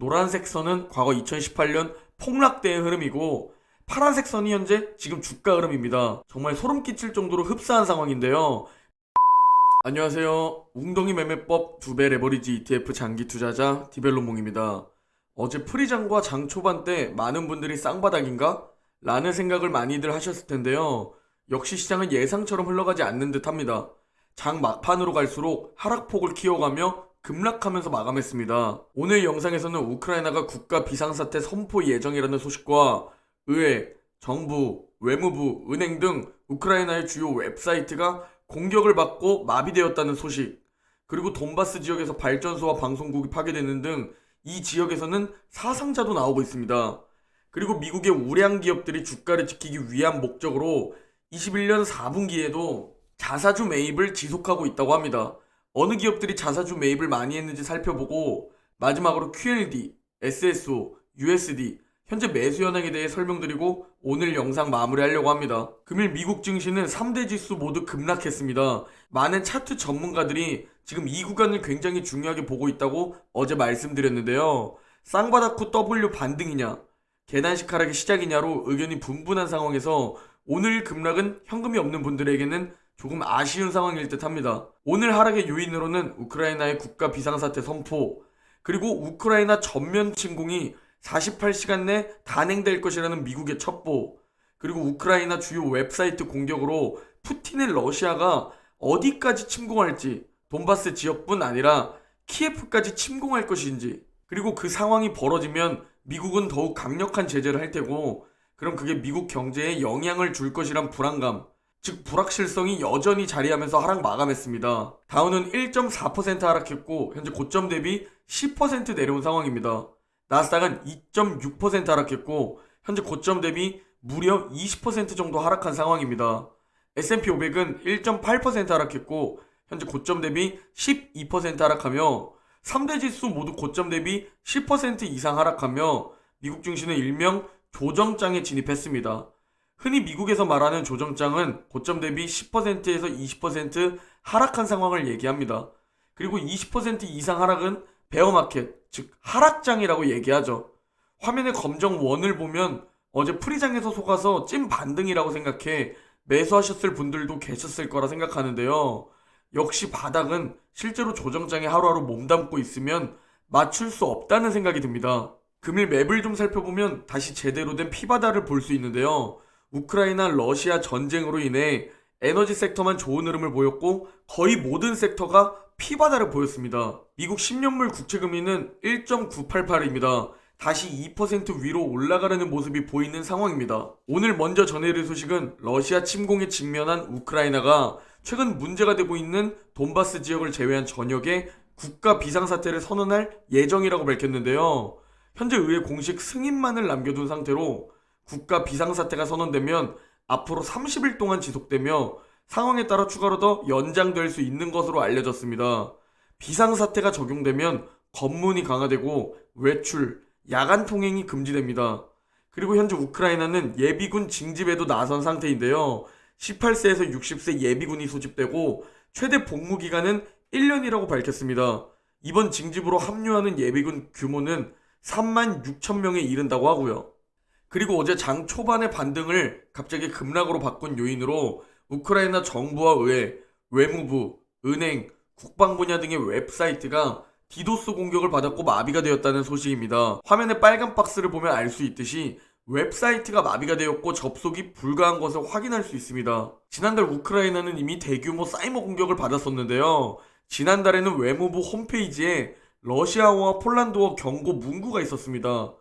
노란색 선은 과거 2018년 폭락대의 흐름이고 파란색 선이 현재 지금 주가 흐름입니다. 정말 소름 끼칠 정도로 흡사한 상황인데요. 안녕하세요. 웅덩이 매매법 2배 레버리지 ETF 장기 투자자 디벨로몽입니다. 어제 프리장과 장 초반 때 많은 분들이 쌍바닥인가? 라는 생각을 많이들 하셨을 텐데요. 역시 시장은 예상처럼 흘러가지 않는 듯 합니다. 장 막판으로 갈수록 하락폭을 키워가며 급락하면서 마감했습니다. 오늘 영상에서는 우크라이나가 국가 비상사태 선포 예정이라는 소식과 의회, 정부, 외무부, 은행 등 우크라이나의 주요 웹사이트가 공격을 받고 마비되었다는 소식, 그리고 돈바스 지역에서 발전소와 방송국이 파괴되는 등 이 지역에서는 사상자도 나오고 있습니다. 그리고 미국의 우량 기업들이 주가를 지키기 위한 목적으로 21년 4분기에도 자사주 매입을 지속하고 있다고 합니다. 어느 기업들이 자사주 매입을 많이 했는지 살펴보고 마지막으로 QLD, SSO, USD 현재 매수 현황에 대해 설명드리고 오늘 영상 마무리하려고 합니다. 금일 미국 증시는 3대 지수 모두 급락했습니다. 많은 차트 전문가들이 지금 이 구간을 굉장히 중요하게 보고 있다고 어제 말씀드렸는데요. 쌍바닥 후 W 반등이냐, 계단식 하락의 시작이냐로 의견이 분분한 상황에서 오늘 급락은 현금이 없는 분들에게는 조금 아쉬운 상황일 듯 합니다. 오늘 하락의 요인으로는 우크라이나의 국가 비상사태 선포, 그리고 우크라이나 전면 침공이 48시간 내 단행될 것이라는 미국의 첩보, 그리고 우크라이나 주요 웹사이트 공격으로 푸틴의 러시아가 어디까지 침공할지, 돈바스 지역뿐 아니라 키예프까지 침공할 것인지, 그리고 그 상황이 벌어지면 미국은 더욱 강력한 제재를 할 테고, 그럼 그게 미국 경제에 영향을 줄 것이란 불안감, 즉 불확실성이 여전히 자리하면서 하락 마감했습니다. 다우는 1.4% 하락했고 현재 고점 대비 10% 내려온 상황입니다. 나스닥은 2.6% 하락했고 현재 고점 대비 무려 20% 정도 하락한 상황입니다. S&P 500은 1.8% 하락했고 현재 고점 대비 12% 하락하며 3대 지수 모두 고점 대비 10% 이상 하락하며 미국 증시는 일명 조정장에 진입했습니다. 흔히 미국에서 말하는 조정장은 고점 대비 10%에서 20% 하락한 상황을 얘기합니다. 그리고 20% 이상 하락은 베어마켓, 즉 하락장이라고 얘기하죠. 화면의 검정 원을 보면 어제 프리장에서 속아서 찐 반등이라고 생각해 매수하셨을 분들도 계셨을 거라 생각하는데요. 역시 바닥은 실제로 조정장에 하루하루 몸담고 있으면 맞출 수 없다는 생각이 듭니다. 금일 맵을 좀 살펴보면 다시 제대로 된 피바다를 볼 수 있는데요. 우크라이나 러시아 전쟁으로 인해 에너지 섹터만 좋은 흐름을 보였고 거의 모든 섹터가 피바다를 보였습니다. 미국 10년물 국채금리는 1.988입니다. 다시 2% 위로 올라가려는 모습이 보이는 상황입니다. 오늘 먼저 전해드릴 소식은 러시아 침공에 직면한 우크라이나가 최근 문제가 되고 있는 돈바스 지역을 제외한 전역에 국가 비상사태를 선언할 예정이라고 밝혔는데요. 현재 의회 공식 승인만을 남겨둔 상태로 국가 비상사태가 선언되면 앞으로 30일 동안 지속되며 상황에 따라 추가로 더 연장될 수 있는 것으로 알려졌습니다. 비상사태가 적용되면 검문이 강화되고 외출, 야간 통행이 금지됩니다. 그리고 현재 우크라이나는 예비군 징집에도 나선 상태인데요. 18세에서 60세 예비군이 소집되고 최대 복무 기간은 1년이라고 밝혔습니다. 이번 징집으로 합류하는 예비군 규모는 3만 6천 명에 이른다고 하고요. 그리고 어제 장 초반의 반등을 갑자기 급락으로 바꾼 요인으로 우크라이나 정부와 의회, 외무부, 은행, 국방 분야 등의 웹사이트가 디도스 공격을 받았고 마비가 되었다는 소식입니다. 화면에 빨간 박스를 보면 알 수 있듯이 웹사이트가 마비가 되었고 접속이 불가한 것을 확인할 수 있습니다. 지난달 우크라이나는 이미 대규모 사이버 공격을 받았었는데요. 지난달에는 외무부 홈페이지에 러시아어와 폴란드어 경고 문구가 있었습니다.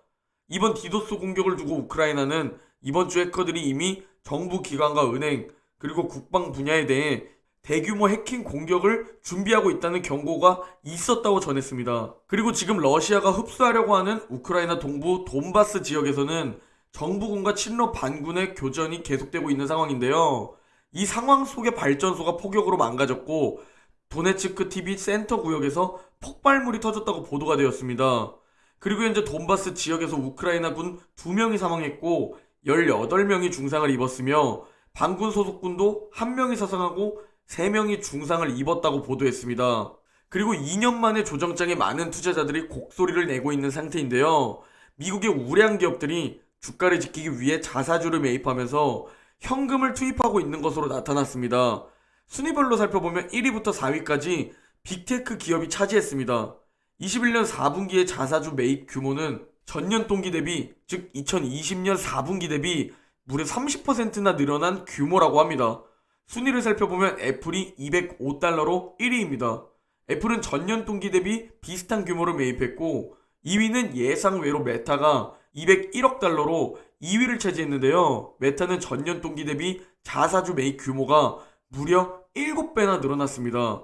이번 디도스 공격을 두고 우크라이나는 이번 주 해커들이 이미 정부 기관과 은행 그리고 국방 분야에 대해 대규모 해킹 공격을 준비하고 있다는 경고가 있었다고 전했습니다. 그리고 지금 러시아가 흡수하려고 하는 우크라이나 동부 돈바스 지역에서는 정부군과 친러 반군의 교전이 계속되고 있는 상황인데요. 이 상황 속에 발전소가 폭격으로 망가졌고 도네츠크 TV 센터 구역에서 폭발물이 터졌다고 보도가 되었습니다. 그리고 현재 돈바스 지역에서 우크라이나군 2명이 사망했고 18명이 중상을 입었으며 반군 소속군도 1명이 사상하고 3명이 중상을 입었다고 보도했습니다. 그리고 2년 만에 조정장에 많은 투자자들이 곡소리를 내고 있는 상태인데요. 미국의 우량 기업들이 주가를 지키기 위해 자사주를 매입하면서 현금을 투입하고 있는 것으로 나타났습니다. 순위별로 살펴보면 1위부터 4위까지 빅테크 기업이 차지했습니다. 21년 4분기의 자사주 매입 규모는 전년 동기 대비, 즉 2020년 4분기 대비 무려 30%나 늘어난 규모라고 합니다. 순위를 살펴보면 애플이 205달러로 1위입니다. 애플은 전년 동기 대비 비슷한 규모를 매입했고 2위는 예상외로 메타가 201억 달러로 2위를 차지했는데요. 메타는 전년 동기 대비 자사주 매입 규모가 무려 7배나 늘어났습니다.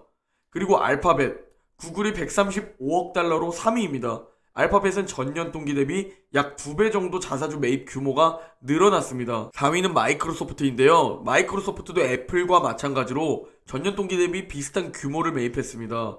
그리고 알파벳, 구글이 135억 달러로 3위입니다. 알파벳은 전년 동기 대비 약 2배 정도 자사주 매입 규모가 늘어났습니다. 4위는 마이크로소프트인데요. 마이크로소프트도 애플과 마찬가지로 전년 동기 대비 비슷한 규모를 매입했습니다.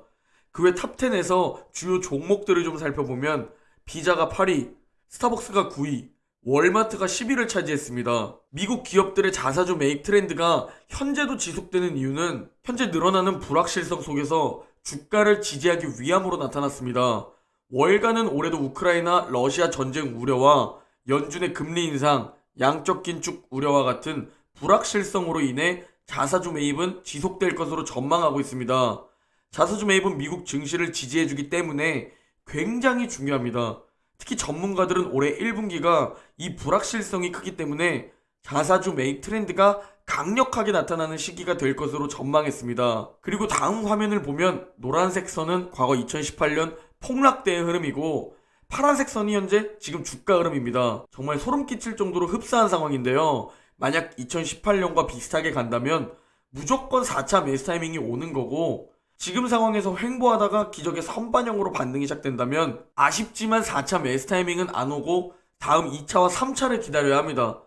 그 외 탑10에서 주요 종목들을 좀 살펴보면 비자가 8위, 스타벅스가 9위, 월마트가 10위를 차지했습니다. 미국 기업들의 자사주 매입 트렌드가 현재도 지속되는 이유는 현재 늘어나는 불확실성 속에서 주가를 지지하기 위함으로 나타났습니다. 월가는 올해도 우크라이나, 러시아 전쟁 우려와 연준의 금리 인상, 양적 긴축 우려와 같은 불확실성으로 인해 자사주 매입은 지속될 것으로 전망하고 있습니다. 자사주 매입은 미국 증시를 지지해주기 때문에 굉장히 중요합니다. 특히 전문가들은 올해 1분기가 이 불확실성이 크기 때문에 자사주 매입 트렌드가 강력하게 나타나는 시기가 될 것으로 전망했습니다. 그리고 다음 화면을 보면 노란색 선은 과거 2018년 폭락대의 흐름이고 파란색 선이 현재 지금 주가 흐름입니다. 정말 소름 끼칠 정도로 흡사한 상황인데요. 만약 2018년과 비슷하게 간다면 무조건 4차 매수 타이밍이 오는 거고 지금 상황에서 횡보하다가 기적의 선반영으로 반등이 시작된다면 아쉽지만 4차 매수 타이밍은 안 오고 다음 2차와 3차를 기다려야 합니다.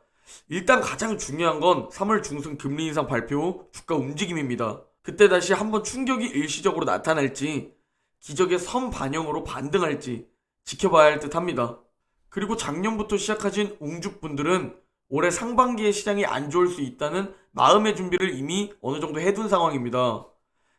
일단 가장 중요한 건 3월 중순 금리 인상 발표 후 주가 움직임입니다. 그때 다시 한번 충격이 일시적으로 나타날지 기적의 선반영으로 반등할지 지켜봐야 할 듯 합니다. 그리고 작년부터 시작하신 웅죽분들은 올해 상반기에 시장이 안 좋을 수 있다는 마음의 준비를 이미 어느 정도 해둔 상황입니다.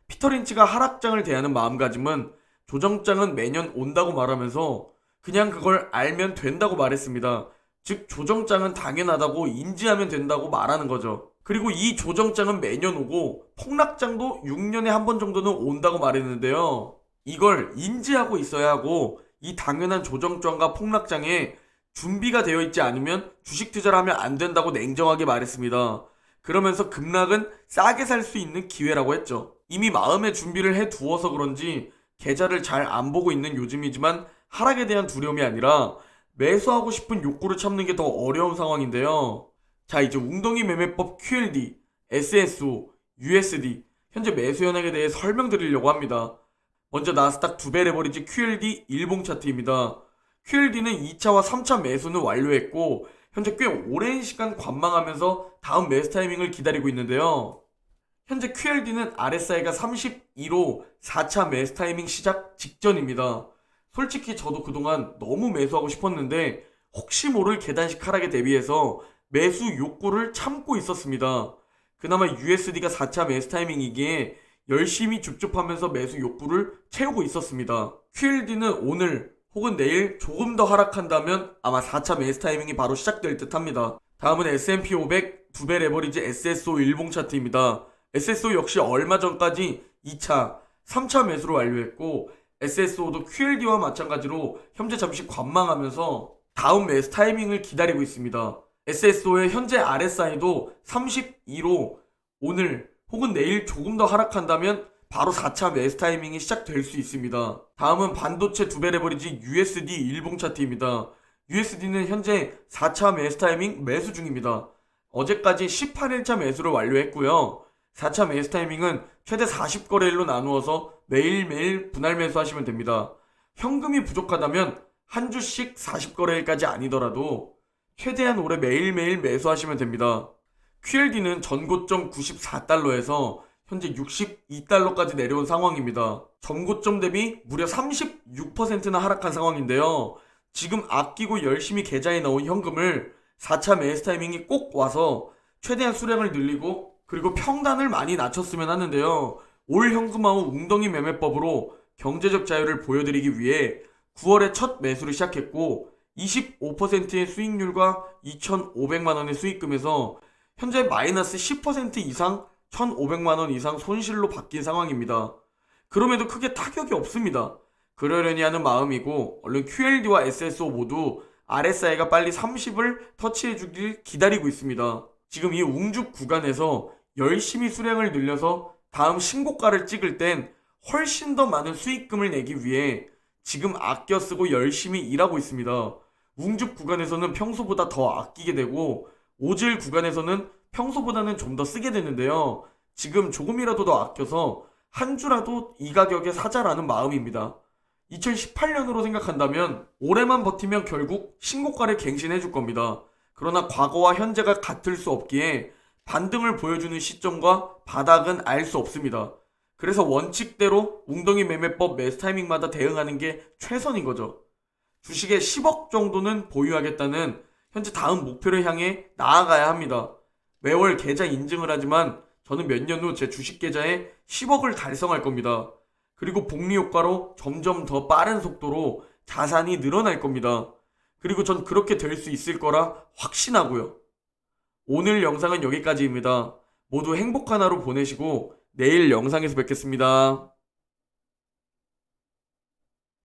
피터 린치가 하락장을 대하는 마음가짐은 조정장은 매년 온다고 말하면서 그냥 그걸 알면 된다고 말했습니다. 즉 조정장은 당연하다고 인지하면 된다고 말하는 거죠. 그리고 이 조정장은 매년 오고 폭락장도 6년에 한 번 정도는 온다고 말했는데요. 이걸 인지하고 있어야 하고 이 당연한 조정장과 폭락장에 준비가 되어 있지 않으면 주식 투자를 하면 안 된다고 냉정하게 말했습니다. 그러면서 급락은 싸게 살 수 있는 기회라고 했죠. 이미 마음의 준비를 해 두어서 그런지 계좌를 잘 안 보고 있는 요즘이지만 하락에 대한 두려움이 아니라 매수하고 싶은 욕구를 참는 게 더 어려운 상황인데요. 자, 이제 웅덩이 매매법 QLD, SSO, USD 현재 매수 현황에 대해 설명드리려고 합니다. 먼저 나스닥 2배 레버리지 QLD 일봉 차트입니다. QLD는 2차와 3차 매수는 완료했고 현재 꽤 오랜 시간 관망하면서 다음 매수 타이밍을 기다리고 있는데요. 현재 QLD는 RSI가 32로 4차 매수 타이밍 시작 직전입니다. 솔직히 저도 그동안 너무 매수하고 싶었는데 혹시 모를 계단식 하락에 대비해서 매수 욕구를 참고 있었습니다. 그나마 USD가 4차 매수 타이밍이기에 열심히 줍줍하면서 매수 욕구를 채우고 있었습니다. QLD는 오늘 혹은 내일 조금 더 하락한다면 아마 4차 매수 타이밍이 바로 시작될 듯 합니다. 다음은 S&P 500 2배 레버리지 SSO 일봉 차트입니다. SSO 역시 얼마 전까지 2차, 3차 매수를 완료했고 SSO도 QLD와 마찬가지로 현재 잠시 관망하면서 다음 매수 타이밍을 기다리고 있습니다. SSO의 현재 RSI도 32로 오늘 혹은 내일 조금 더 하락한다면 바로 4차 매수 타이밍이 시작될 수 있습니다. 다음은 반도체 2배 레버리지 USD 일봉 차트입니다. USD는 현재 4차 매수 타이밍 매수 중입니다. 어제까지 18일차 매수를 완료했고요. 4차 매수 타이밍은 최대 40거래일로 나누어서 매일매일 분할 매수하시면 됩니다. 현금이 부족하다면 한 주씩 40거래일까지 아니더라도 최대한 오래 매일매일 매수하시면 됩니다. QLD는 전고점 94달러에서 현재 62달러까지 내려온 상황입니다. 전고점 대비 무려 36%나 하락한 상황인데요. 지금 아끼고 열심히 계좌에 넣은 현금을 4차 매수 타이밍이 꼭 와서 최대한 수량을 늘리고 그리고 평단을 많이 낮췄으면 하는데요. 올 현금화후 웅덩이 매매법으로 경제적 자유를 보여드리기 위해 9월에 첫 매수를 시작했고 25%의 수익률과 2,500만원의 수익금에서 현재 마이너스 10% 이상 1,500만원 이상 손실로 바뀐 상황입니다. 그럼에도 크게 타격이 없습니다. 그러려니 하는 마음이고 얼른 QLD와 SSO 모두 RSI가 빨리 30을 터치해주길 기다리고 있습니다. 지금 이 웅죽 구간에서 열심히 수량을 늘려서 다음 신고가를 찍을 땐 훨씬 더 많은 수익금을 내기 위해 지금 아껴 쓰고 열심히 일하고 있습니다. 웅죽 구간에서는 평소보다 더 아끼게 되고 오질 구간에서는 평소보다는 좀 더 쓰게 되는데요. 지금 조금이라도 더 아껴서 한 주라도 이 가격에 사자라는 마음입니다. 2018년으로 생각한다면 올해만 버티면 결국 신고가를 갱신해 줄 겁니다. 그러나 과거와 현재가 같을 수 없기에 반등을 보여주는 시점과 바닥은 알 수 없습니다. 그래서 원칙대로 웅덩이 매매법 매수 타이밍마다 대응하는 게 최선인 거죠. 주식에 10억 정도는 보유하겠다는 현재 다음 목표를 향해 나아가야 합니다. 매월 계좌 인증을 하지만 저는 몇 년 후 제 주식 계좌에 10억을 달성할 겁니다. 그리고 복리 효과로 점점 더 빠른 속도로 자산이 늘어날 겁니다. 그리고 전 그렇게 될 수 있을 거라 확신하고요. 오늘 영상은 여기까지입니다. 모두 행복한 하루 보내시고 내일 영상에서 뵙겠습니다.